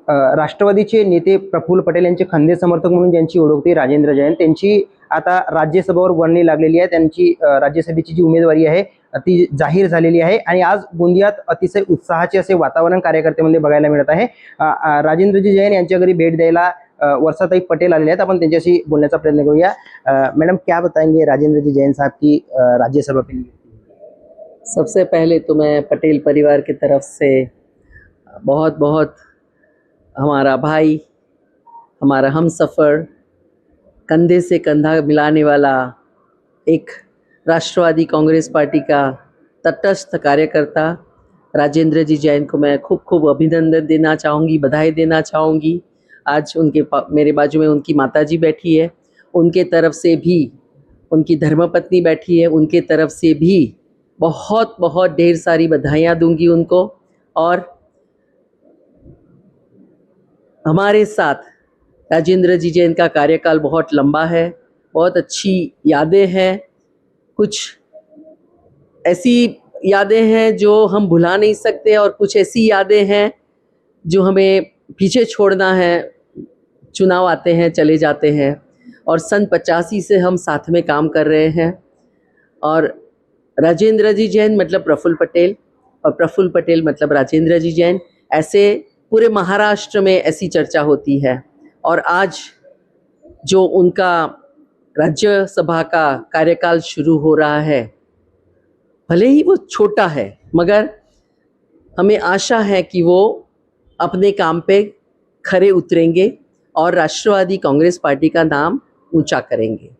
राष्ट्रवादीचे नेते प्रफुल्ल पटेल यांचे खंदे समर्थक म्हणून ज्यांची ओळख होती राजेंद्र जैन, त्यांची आता राज्यसभेवर वर्णी लागलेली आहे. त्यांची राज्यसभेची जी उमेदवारी आहे ती जाहीर झालेली आहे आणि आज गोंदियात अतिशय उत्साहाचे असे वातावरण कार्यकर्त्यांमध्ये बघायला मिळत आहे. राजेंद्रजी जैन यांच्या घरी भेट द्यायला वर्षाताई पटेल आलेले आहेत. आपण त्यांच्याशी बोलण्याचा प्रयत्न करूया. मैडम, क्या बताएंगे राजेंद्र जी जैन साहब की राज्यसभा के लिए? सबसे पहले तो मैं पटेल परिवार की तरफ से बहुत बहुत हमारा भाई, हमारा हमसफ़र, कंधे से कंधा मिलाने वाला एक राष्ट्रवादी कांग्रेस पार्टी का तटस्थ कार्यकर्ता राजेंद्र जी जैन को मैं खूब खूब अभिनंदन देना चाहूँगी, बधाई देना चाहूँगी। आज मेरे बाजू में उनकी माताजी बैठी है, उनके तरफ से भी उनकी धर्मपत्नी बैठी है, उनके तरफ से भी बहुत बहुत ढेर सारी बधाइयाँ दूंगी उनको। और हमारे साथ राजेंद्र जी जैन का कार्यकाल बहुत लंबा है, बहुत अच्छी यादें हैं, कुछ ऐसी यादें हैं जो हम भुला नहीं सकते और कुछ ऐसी यादें हैं जो हमें पीछे छोड़ना है। चुनाव आते हैं, चले जाते हैं, और सन 85 से हम साथ में काम कर रहे हैं। और राजेंद्र जी जैन मतलब प्रफुल्ल पटेल, और प्रफुल्ल पटेल मतलब राजेंद्र जी जैन, ऐसे पूरे महाराष्ट्र में ऐसी चर्चा होती है। और आज जो उनका राज्यसभा का कार्यकाल शुरू हो रहा है, भले ही वो छोटा है, मगर हमें आशा है कि वो अपने काम पे खरे उतरेंगे और राष्ट्रवादी कांग्रेस पार्टी का नाम ऊंचा करेंगे।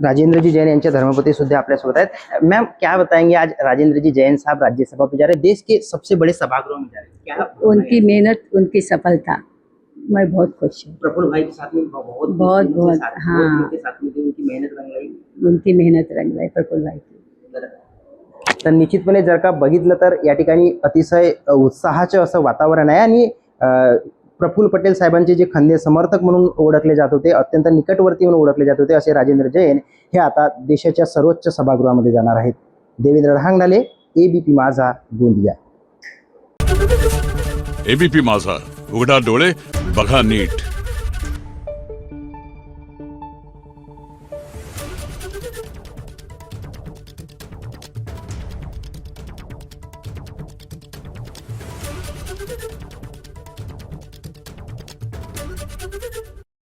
राजेंद्र जी जैन यांचे धर्मपति सुद्धा आपल्यासोबत आहेत. मैम, क्या बताएंगे, आज राजेंद्र जी जैन साहब राज्यसभा पे जा रहे हैं, देश के सबसे बड़े सभागृह में जा रहे हैं, क्या उनकी मेहनत, उनकी सफलता, मैं बहुत खुश हूँ। प्रफुल्ल भाई के साथ में बहुत बहुत हाँ, उनके साथ में उनकी मेहनत रंग लाई. उनकी मेहनत रंग लाई प्रफुल्ल भाई की. तर निश्चितपणे जर का बघितलं तर या ठिकाणी अतिशय उत्साहाचं असं वातावरण आहे आणि प्रफुल्ल पटेल साहेबांचे जे खंदे समर्थक म्हणून ओळखले जात होते, अत्यंत निकटवर्ती म्हणून ओळखले जात होते, असे राजेंद्र जैन हे आता देशाच्या सर्वोच्च सभागृहामध्ये जाणार आहेत. देवेंद्र रहांगडाले, एबीपी माझा, गोंदिया. एबीपी माझा, उघडा डोळे बघा नीट.